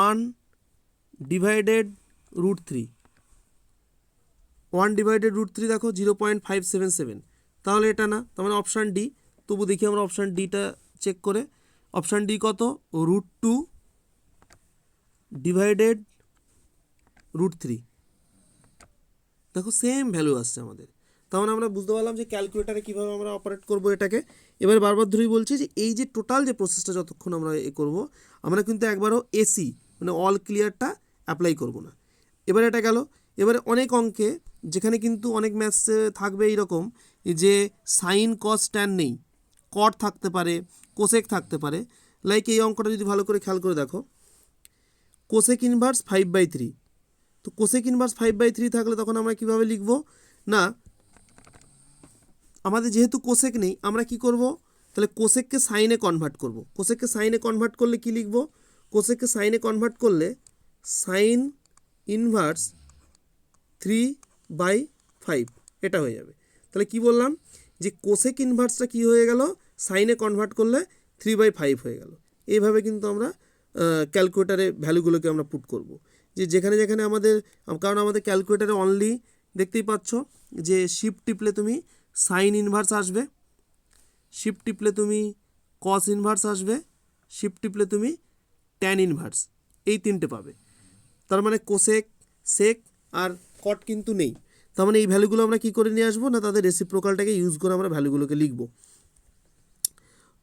1 ডিভাইডেড √3, 1 ডিভাইডেড √3 দেখো 0.577, তাহলে এটা না, তার মানে অপশান ডি। তবু দেখি আমরা অপশান ডিটা চেক করে, অপশান ডি কত, √2 ডিভাইডেড √3, দেখো সেম ভ্যালু আসছে আমাদের। তার মানে আমরা বুঝতে পারলাম যে ক্যালকুলেটারে কীভাবে আমরা অপারেট করব এটাকে। এবার বারবার ধরেই বলছি যে এই যে টোটাল যে প্রসেসটা যতক্ষণ আমরা করব, আমরা কিন্তু একবারও এসি মানে অল ক্লিয়ারটা অ্যাপ্লাই করব না। এবার এটা গেল। এবারে অনেক অঙ্কে যেখানে কিন্তু অনেক ম্যাথসে থাকবে এইরকম যে সাইন কস ট্যান নেই, কট থাকতে পারে, কোসেক থাকতে পারে। লাইক এই অঙ্কটা যদি ভালো করে খেয়াল করে দেখো, কোসেক ইনভার্স 5/3, তো কোসেক ইনভার্স 5/3 থাকলে তখন আমরা কিভাবে লিখব, না আমাদের যেহেতু কোসেক নেই আমরা কি করব, তাহলে কোসেককে সাইনে কনভার্ট করব। কোসেককে সাইনে কনভার্ট করলে কি লিখব, কোসেককে সাইনে কনভার্ট করলে সাইন ইনভার্স 3/5 এটা হয়ে যাবে। তাহলে কি বললাম, যে কোসেক ইনভার্সটা কি হয়ে গেল, সাইনে কনভার্ট করলে 3/5 হয়ে গেল। এইভাবে কিন্তু আমরা ক্যালকুলেটারে ভ্যালুগুলোকে আমরা পুট করব, যে যেখানে যেখানে আমাদের, কারণ আমাদের ক্যালকুলেটারে অনলি দেখতেই পাচ্ছ যে শিফট টিপলে তুমি সাইন ইনভার্স আসবে, শিফট টিপলে তুমি কস ইনভার্স আসবে, শিফট টিপলে তুমি ট্যান ইনভার্স, এই তিনটে পাবে। তার মানে কোসেক, সেক আর কট কিন্তু নেই। তার মানে এই ভ্যালুগুলো আমরা কি করে নিয়ে আসবো, না তাদের রেসিপ্রোকালটাকে ইউজ করে আমরা ভ্যালুগুলোকে লিখব।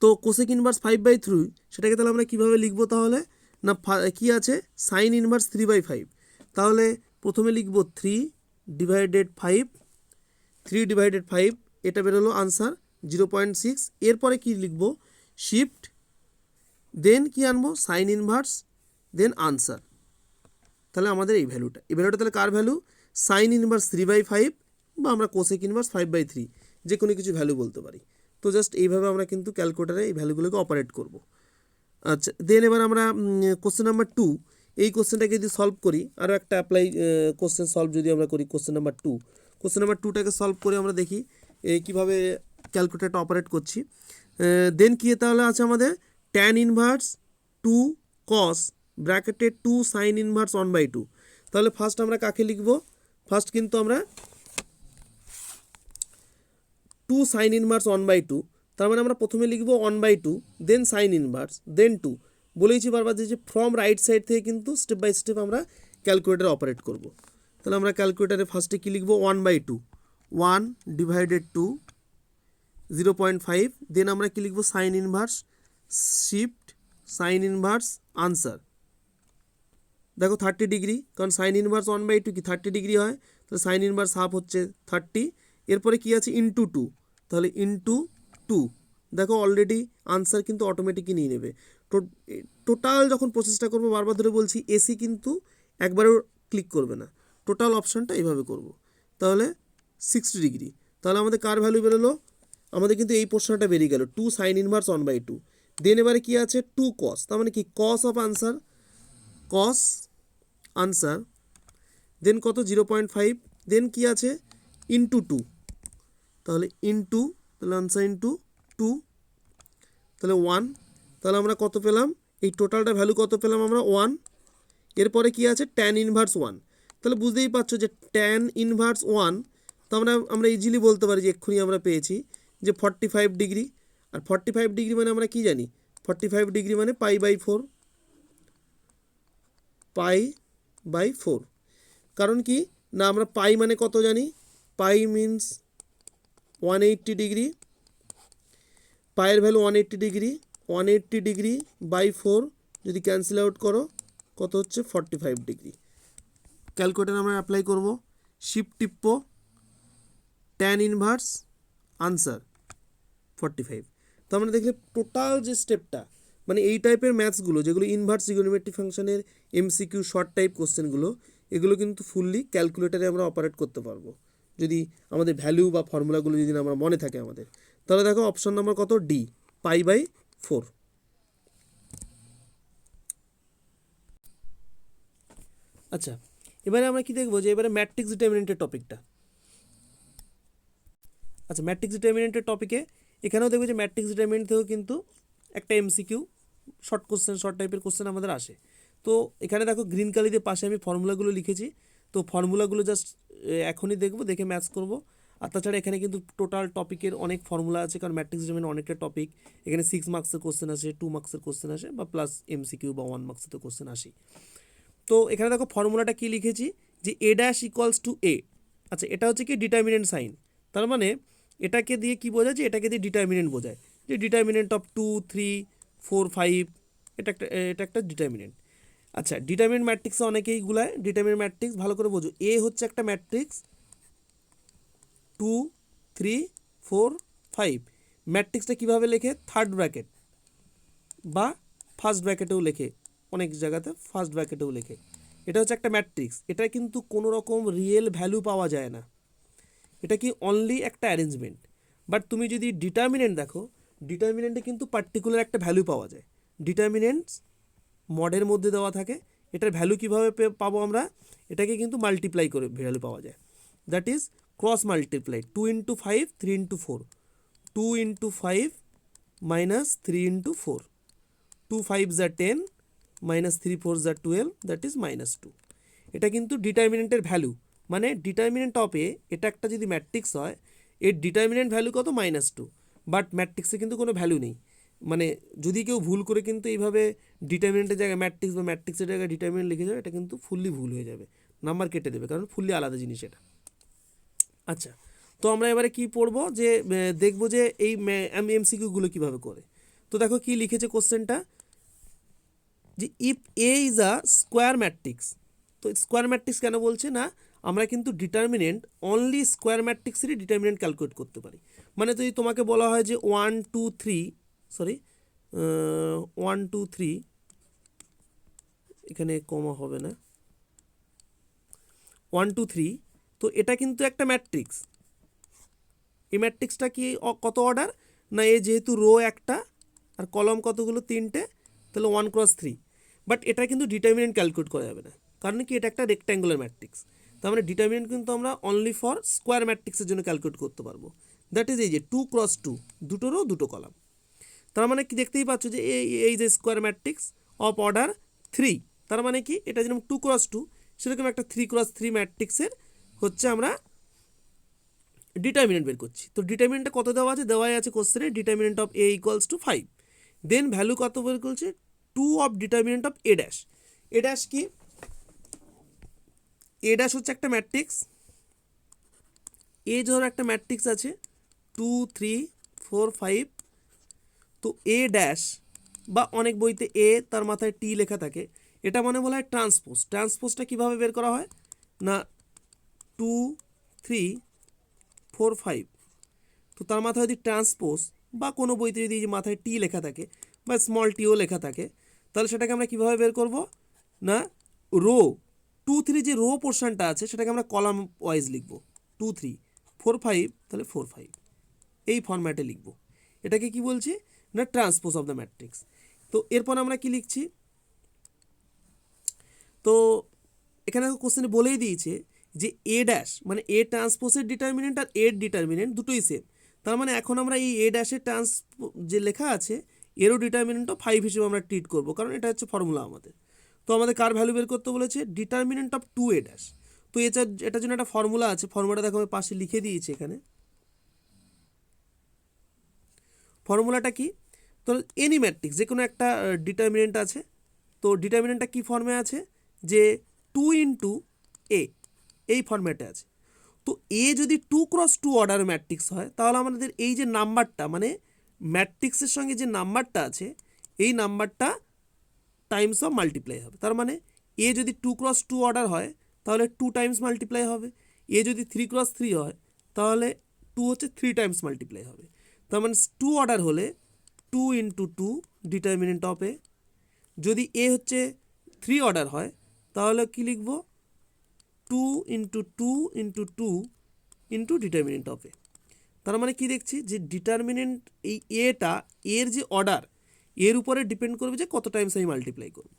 তো কোসেক ইনভার্স 5/3 সেটাকে তাহলে আমরা কীভাবে লিখব, তাহলে না কি আছে, সাইন ইনভার্স 3/5, তাহলে প্রথমে লিখব 3 ডিভাইডেড 5, 3 ডিভাইডেড 5 এটা বেরোলো আনসার 0.6। এরপরে কি লিখব, শিফট, দেন কি আনবো, সাইন ইনভার্স, দেন আনসার। তাহলে আমাদের এই ভ্যালুটা তাহলে কার ভ্যালু, সাইন ইনভার্স 3/5 বা আমরা কোসেক ইনভার্স 5/3 যে কোনো কিছু ভ্যালু বলতে পারি। তো জাস্ট এইভাবে আমরা কিন্তু ক্যালকুলেটারে এই ভ্যালুগুলোকে অপারেট করব। আচ্ছা, দেন এবার আমরা কোশ্চেন নাম্বার 2, এই কোশ্চেনটাকে যদি সলভ করি, আরও একটা অ্যাপ্লাই কোশ্চেন সলভ যদি আমরা করি, কোশ্চেন নাম্বার 2টাকে সলভ করে আমরা দেখি কীভাবে ক্যালকুলেটারটা অপারেট করছি। দেন কি তাহলে আছে আমাদের ট্যান ইনভার্স 2 কস ব্র্যাকেটে 2 সাইন ইনভার্স 1/2। তাহলে ফার্স্ট আমরা কাকে লিখব, ফার্স্ট কিন্তু আমরা 2 সাইন ইনভার্স 1/2, তার মানে আমরা প্রথমে লিখব 1/2, দেন সাইন ইনভার্স, দেন 2। বলেইছি বারবার যে ফ্রম রাইট সাইড থেকে কিন্তু স্টেপ বাই স্টেপ আমরা ক্যালকুলেটার অপারেট করব। তাহলে আমরা ক্যালকুলেটারে ফার্স্টে কী লিখব, 1/2, 1 ডিভাইডেড 2, 0.5, দেন আমরা কী লিখব, sign inverse, shift sign inverse answer. দেখো 30 ডিগ্রি, কারণ সাইন ইনভার্স 1/2 কি 30 ডিগ্রি হয়, তাহলে সাইন ইনভার্স হাফ হচ্ছে 30। এরপরে কি আছে, ইন্টু 2, তাহলে ইন্টু 2। দেখো অলরেডি আনসার কিন্তু অটোমেটিকই নিয়ে নেবে। টোটাল যখন প্রসেসটা করবো, বারবার ধরে বলছি এসি কিন্তু একবারও ক্লিক করবে না, টোটাল অপশানটা এইভাবে করব। তাহলে 60 ডিগ্রি, তাহলে আমাদের কার ভ্যালু বেরোলো, আমাদের কিন্তু এই পোর্শনটা বেরিয়ে গেল 2 সাইন ইনভার্স 1/2। দেন এবারে কি আছে, 2 কস, তার মানে কি cos of answer, cos answer, then কত 0.5, দেন কি আছে ইন্টু 2, তাহলে ইন্টু, তাহলে আনসার ইন্টু 2, তাহলে 1, তাহলে আমরা কত পেলাম, এই টোটালটা ভ্যালু কত পেলাম আমরা 1। এরপরে কি আছে tan ইনভার্স 1, তাহলে বুঝতেই পারছো যে tan ইনভার্স 1, তো আমরা ইজিলি বলতে পারি যে এক্ষুনি আমরা পেয়েছি যে 45 ডিগ্রি। আর 45 ডিগ্রি মানে আমরা কি জানি, 45 ডিগ্রি মানে π/4, π/4। কারণ কি না আমরা পাই মানে কত জানি, পাই মিনস 180 ডিগ্রি, পায়ের ভ্যালু 180 ডিগ্রি, 180 ডিগ্রি বাই 4 যদি ক্যান্সেল আউট করো কত হচ্ছে 45 ডিগ্রি। ক্যালকুলেটার আমরা অ্যাপ্লাই করব, শিফট টিপো, tan ইনভার্স আনসার 45। তো আমরা দেখলে টোটাল যে স্টেপটা, মানে এই টাইপের ম্যাথসগুলো যেগুলো ইনভার্স ট্রিগোনোমেট্রিক ফাংশনের এমসিকিউ শর্ট টাইপ কোশ্চেনগুলো, এগুলো কিন্তু ফুললি ক্যালকুলেটারে আমরা অপারেট করতে পারবো যদি আমাদের ভ্যালু বা ফর্মুলাগুলো যদি আমরা মনে থাকে আমাদের। তাহলে দেখো অপশন নাম্বার কত, ডি, π/4। আচ্ছা, এবারে আমরা কি দেখবো যে এবারে ম্যাট্রিক্স ডিটারমিনেন্টের টপিকটা। আচ্ছা, ম্যাট্রিক্স ডিটারমিনেন্টের টপিকে এখানেও দেখবো যে ম্যাট্রিক্স ডিটারমিনেন্ট থেকেও কিন্তু একটা এমসিকিউ শর্ট কোশ্চেন, শর্ট টাইপের কোশ্চেন আমাদের আসে। তো এখানে দেখো গ্রিন কালিদের পাশে আমি ফর্মুলাগুলো লিখেছি, তো ফর্মুলাগুলো জাস্ট এখনই দেখবো, দেখে ম্যাথস করব। আর তাছাড়া এখানে কিন্তু টোটাল টপিকের অনেক ফর্মুলা আছে, কারণ ম্যাট্রিক্স ডিটারমিনেন্ট অনেকটা টপিক। এখানে 6 মার্কসের কোশ্চেন আসে, 2 মার্কসের কোশ্চেন আসে, বা প্লাস এমসিকিউ বা 1 মার্কসের তো কোশ্চেন আসে। তো এখানে দেখো ফর্মুলাটা কি লিখেছি যে a dash equals to a। আচ্ছা, এটা হচ্ছে কি ডিটারমিনেন্ট সাইন, তার মানে এটাকে দিয়ে কি বোঝায়, যে এটাকে দিয়ে ডিটারমিনেন্ট বোঝায়, যে ডিটারমিনেন্ট অফ 2, 3, 4, 5, এটা একটা ডিটারমিনেন্ট। আচ্ছা, ডিটারমিনেন্ট ম্যাট্রিক্সে অনেকেই গুলায় ডিটারমিনেন্ট ম্যাট্রিক্স, ভালো করে বোঝো। এ হচ্ছে একটা ম্যাট্রিক্স, 2, 3, 4, 5। ম্যাট্রিক্সটা কীভাবে লেখে, থার্ড ব্র্যাকেট বা ফার্স্ট ব্র্যাকেটেও লেখে, অনেক জায়গাতে ফার্স্ট ব্র্যাকেটেও লেখে। এটা হচ্ছে একটা ম্যাট্রিক্স, এটা কিন্তু কোনো রকম রিয়েল ভ্যালু পাওয়া যায় না, এটা কি অনলি একটা অ্যারেঞ্জমেন্ট। বাট তুমি যদি ডিটারমিনেন্ট দেখো, ডিটারমিনেন্টে কিন্তু পার্টিকুলার একটা ভ্যালু পাওয়া যায়। ডিটারমিনেন্টস মডের মধ্যে দেওয়া থাকে, এটার ভ্যালু কীভাবে পাবো আমরা, এটাকে কিন্তু মাল্টিপ্লাই করে ভ্যালু পাওয়া যায়, that is cross multiply. 2 into 5, 3 into 4, 2 into 5 minus 3 into 4, 2 5 যা 10 মাইনাস 3 4 যা 12, দ্যাট ইজ -2। এটা কিন্তু ডিটারমিনেন্টের ভ্যালু, মানে ডিটারমিনেন্ট অফ এ, এটা একটা যদি ম্যাট্রিক্স হয়, এর ডিটারমিনেন্ট ভ্যালু কত, -2। বাট ম্যাট্রিক্সে কিন্তু কোনো ভ্যালু নেই, মানে যদি কেউ ভুল করে কিন্তু এইভাবে ডিটারমিনেন্টের জায়গায় ম্যাট্রিক্স বা ম্যাট্রিক্সের জায়গায় ডিটারমিনেন্ট লিখে যাবে, এটা কিন্তু ফুললি ভুল হয়ে যাবে, নাম্বার কেটে দেবে, কারণ ফুললি আলাদা জিনিস এটা। আচ্ছা, তো আমরা এবারে কি পড়বো, যে দেখবো যে এই এমসিকিউগুলো কীভাবে করে। তো দেখো কি লিখেছে কোশ্চেনটা, যে if A is a square matrix. তো স্কোয়ার ম্যাট্রিক্স কেন বলছে না, আমরা কিন্তু ডিটারমিনেন্ট অনলি স্কোয়ার ম্যাট্রিক্সেরই ডিটারমিনেন্ট ক্যালকুলেট করতে পারি। মানে যদি তোমাকে বলা হয় যে 1 2 3, সরি 1 2 3, এখানে কমা হবে না, 1 2 3, তো এটা কিন্তু একটা ম্যাট্রিক্স। এই ম্যাট্রিক্সটা কি কত অর্ডার, না এ যেহেতু রো একটা আর কলম কতগুলো, 3টে, তাহলে 1 × 3। বাট এটা কিন্তু ডিটারমিনেন্ট ক্যালকুলেট করা যাবে না, কারণ কি এটা একটা রেক্ট্যাঙ্গুলার ম্যাট্রিক্স। তার মানে ডিটারমিনেন্ট কিন্তু আমরা অনলি ফর স্কোয়ার ম্যাট্রিক্সের জন্য ক্যালকুলেট করতে পারবো, দ্যাট ইজ এই যে 2 × 2, দুটো রো দুটো কলাম। তার মানে কি দেখতেই পাচ্ছ যে এই যে স্কোয়ার ম্যাট্রিক্স অফ অর্ডার 3, তার মানে কি এটা যেরকম 2 × 2, সেরকম একটা 3 × 3 ম্যাট্রিক্সের হচ্ছে আমরা ডিটারমিনেন্ট বের করছি। তো ডিটারমিনেন্টটা কত দেওয়া আছে, দেওয়াই আছে কোশ্চেনে, determinant of A equals to 5। Then value কত বের করছে, 2 of determinant of A dash. A dash কি, এ ড্যাশ হচ্ছে একটা ম্যাট্রিক্স, এ ধরো একটা ম্যাট্রিক্স আছে 2 3 4 5। তো এ ড্যাশ বা অনেক বইতে এ তার মাথায় টি লেখা থাকে, এটা মানে বলা হয় ট্রান্সপোজ। ট্রান্সপোজটা কীভাবে বের করা হয় না, 2 3 4 5, তো তার মাথায় যদি ট্রান্সপোজ বা কোনো বইতে যদি মাথায় টি লেখা থাকে বা স্মল টিও লেখা থাকে, তাহলে সেটাকে আমরা কীভাবে বের করব না, রো 2 3 যে রো পোর্শনটা আছে সেটাকে আমরা কলাম ওয়াইজ লিখব, 2 3 4 5, তাহলে 4 5 এই ফরম্যাটে লিখব। এটাকে কি বলছি না, ট্রান্সপোজ অফ দ্য ম্যাট্রিক্স। তো এরপর আমরা কি লিখছি, তো এখানে কোশ্চেনে বলেই দিয়েছে যে এ ড্যাশ মানে এ ট্রান্সপোজের ডিটারমিনেন্ট আর এর ডিটারমিনেন্ট দুটোই সেম। তার মানে এখন আমরা এই এ ড্যাশের যে লেখা আছে এরও ডিটারমিনেন্টও 5 হিসেবে আমরা ট্রিট করব, কারণ এটা হচ্ছে ফর্মুলা আমাদের। তো আমাদের কার ভ্যালু বের করতে বলেছে? Determinant of 2a dash. তো এটার জন্য একটা ফর্মুলা আছে, ফর্মুলাটা দেখো আমি পাশে লিখে দিয়েছি এখানে। ফর্মুলাটা কি? তো এনি ম্যাট্রিক্স যে কোনো একটা ডিটারমিনেন্ট আছে, তো ডিটারমিনেন্টটা কী ফর্মে আছে? যে 2 ইন্টু এ, এই ফর্ম্যাটে আছে। তো এ যদি 2x2 অর্ডার ম্যাট্রিক্স হয়, তাহলে আমাদের এই যে নাম্বারটা, মানে ম্যাট্রিক্সের সঙ্গে যে নাম্বারটা আছে, এই নাম্বারটা টাইমস অফ মাল্টিপ্লাই হবে। তার মানে এ যদি 2x2 অর্ডার হয়, তাহলে 2 টাইমস মাল্টিপ্লাই হবে। এ যদি 3x3 হয়, তাহলে 2 হচ্ছে 3 টাইমস মাল্টিপ্লাই হবে। তার মানে 2 অর্ডার হলে 2 ইন্টু 2 ডিটারমিনেন্ট অফ এ। যদি এ হচ্ছে 3 অর্ডার হয়, তাহলে কি লিখব? 2 into 2 into 2 into determinant of A. তার মানে কি দেখছি? যে ডিটারমিনেন্ট এই এটা, এর যে অর্ডার, এর উপরে ডিপেন্ড করবে যে কত টাইমস আমি মাল্টিপ্লাই করব।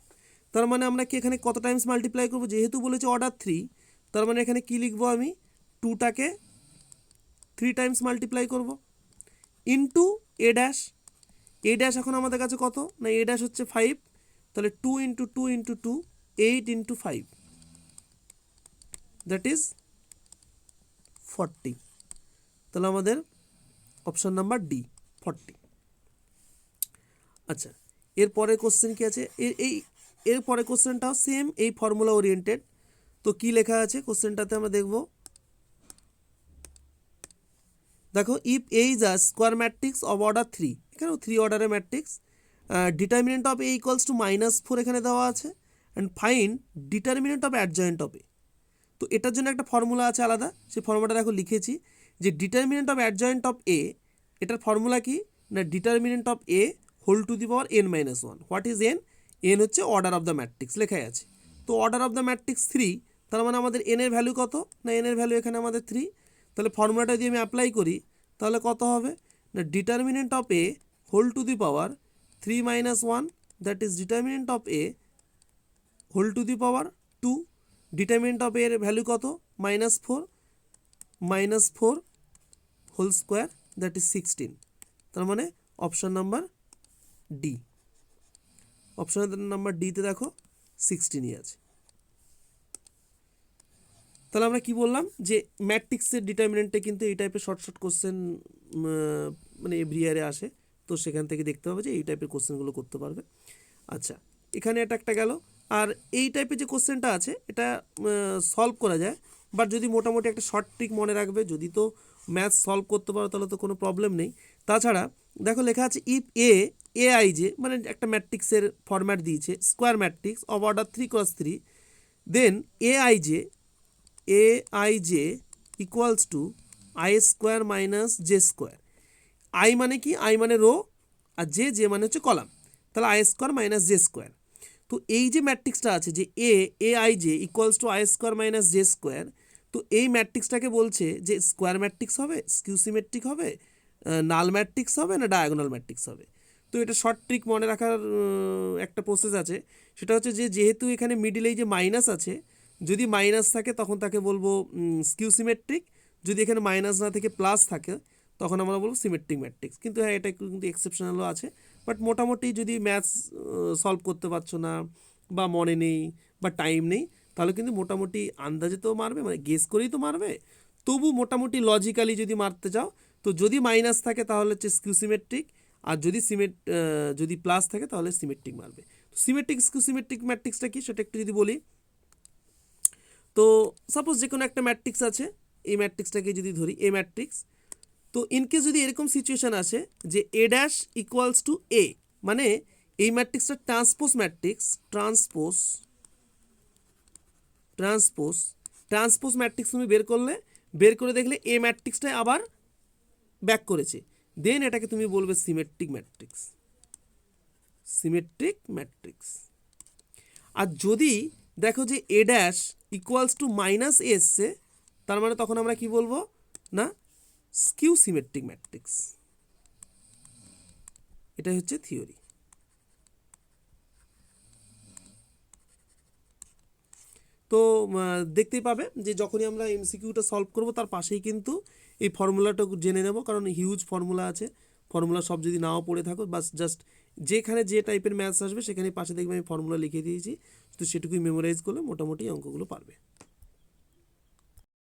তার মানে আমরা কি এখানে কত টাইমস মাল্টিপ্লাই করব? যেহেতু বলেছে অর্ডার 3, তার মানে এখানে কি লিখব? আমি 2টাকে 3 টাইমস মাল্টিপ্লাই করব into A dash. A dash এখন আমাদের কাছে কত? না, এ ড্যাশ হচ্ছে 5, তাহলে 2 into 2 into 2, 8 into 5, that is 40। তাহলে আমাদের অপশান নাম্বার ডি 40। আচ্ছা, এরপরে কোশ্চেন কি আছে? এরপরে কোশ্চেনটাও সেম এই ফর্মুলা ওরিয়েন্টেড। তো কি লেখা আছে কোশ্চেনটাতে আমরা দেখব। দেখো, if A is a square matrix of order 3, এখানেও 3 অর্ডারের matrix, determinant of A equals to -4 এখানে দেওয়া আছে, and find determinant of adjoint of A. তো এটার জন্য একটা ফর্মুলা আছে আলাদা, সেই ফর্মুলাটা দেখো লিখেছি, যে determinant of adjoint of A, এটার ফর্মুলা কি? না, determinant of A whole to the power n-1। What is N? N হচ্ছে অর্ডার অফ দ্য ম্যাট্রিক্স, লেখাই আছে। তো অর্ডার অফ দ্য ম্যাট্রিক্স 3, তার মানে আমাদের এন এর ভ্যালু কত? না, এন এর ভ্যালু এখানে আমাদের 3। তাহলে ফর্মুলাটা যদি আমি অ্যাপ্লাই করি, তাহলে কত হবে? না, determinant of A whole to the power 3 - 1, that is determinant of A whole to the power 2। Determinant of এর ভ্যালু কত? -4, -4 হোল স্কোয়ার, দ্যাট ইজ 16। তার মানে option number D. Option number ডিতে দেখো 16ই আছে। তাহলে আমরা কি বললাম? যে ম্যাট্রিক্সের ডিটারমিনেন্টে কিন্তু এই টাইপের শর্ট শর্ট কোশ্চেন মানে এভরি ইয়ারে আসে, তো সেখান থেকে দেখতে হবে যে এই টাইপের কোশ্চেনগুলো করতে পারবে। আচ্ছা, এখানে এটা একটা গেল। আর এই টাইপের যে কোশ্চেনটা আছে, এটা সলভ করা যায়, বাট যদি মোটামুটি একটা শর্ট ট্রিক মনে রাখবে, যদি তো ম্যাথস সলভ করতে পারো তাহলে তো কোনো প্রবলেম নেই। তাছাড়া দেখো লেখা আছে, ইফ এ আই জে, মানে একটা ম্যাট্রিক্সের ফরম্যাট দিয়েছে, square matrix of order 3x3, then A I J equals to I square minus J square. I মানে কি? আই মানে রো, আর জে মানে হচ্ছে কলাম। তাহলে I square minus J square. তো এই যে ম্যাট্রিক্সটা আছে, যে এ I J equals to I square minus J square, তো এই ম্যাট্রিক্সটাকে বলছে যে স্কোয়ার ম্যাট্রিক্স হবে, স্কিউ সিমেট্রিক হবে, নাল ম্যাট্রিক্স হবে, না ডায়াগোনাল ম্যাট্রিক্স হবে। তো এটা শর্ট ট্রিক মনে রাখার একটা প্রসেস আছে। সেটা হচ্ছে যে যেহেতু এখানে মিডিলে এই যে মাইনাস আছে, যদি মাইনাস থাকে তখন তাকে বলবো স্কিউ সিমেট্রিক, যদি এখানে মাইনাস না থেকে প্লাস থাকে তখন আমরা বলবো সিমেট্রিক ম্যাট্রিক্স। কিন্তু হ্যাঁ, এটা কিন্তু এক্সেপশনালও আছে। বাট মোটামুটি যদি ম্যাথস সলভ করতে পারছো না, বা মনে নেই, বা টাইম নেই, তাহলে কিন্তু মোটামুটি আন্দাজে তো মারবে, মানে গেস করেই তো মারবে। তবু মোটামুটি লজিক্যালি যদি মারতে চাও, তো যদি মাইনাস থাকে তাহলে হচ্ছে স্কিউ সিমেট্রিক, আর যদি প্লাস থাকে তাহলে সিমেট্রিক মারবে। তো সিমেট্রিক স্কিউ সিমেট্রিক ম্যাট্রিক্সটা কি সেটা একটু যদি বলি, তো সাপোজ যে কোনো একটা ম্যাট্রিক্স আছে, এই ম্যাট্রিক্সটাকে যদি ধরি এ ম্যাট্রিক্স, তো ইনকেস যদি এরকম সিচুয়েশান আসে যে এ ড্যাশ ইকুয়ালস টু এ, মানে এই ম্যাট্রিক্সটা ট্রান্সপোজ ম্যাট্রিক্স, ট্রান্সপোজ ম্যাট্রিক্স তুমি বের করে দেখলে এ ম্যাট্রিক্সটাই আবার ব্যাক করেছে, দেন এটাকে তুমি বলবে সিমেট্রিক ম্যাট্রিক্স। আর যদি দেখো যে a dash equals to minus এ এসছে, তার মানে তখন আমরা কি বলবো? না, স্কিউ সিমেট্রিক ম্যাট্রিক্স। এটাই হচ্ছে থিওরি। তো দেখতেই পাবে যে যখনই আমরা এমসিকিউটা সলভ করব, তার পাশেই কিন্তু এই ফর্মুলাটা জেনে নেব, কারণ হিউজ ফর্মুলা আছে। ফর্মুলা সব যদি নাও পড়ে থাকো, বাস জাস্ট যেখানে যে টাইপের ম্যাথস আসবে সেখানে পাশে দেখবে আমি ফর্মুলা লিখে দিয়েছি, তো সেটুকুই মেমোরাইজ করলে মোটামুটি অঙ্কগুলো পারবে।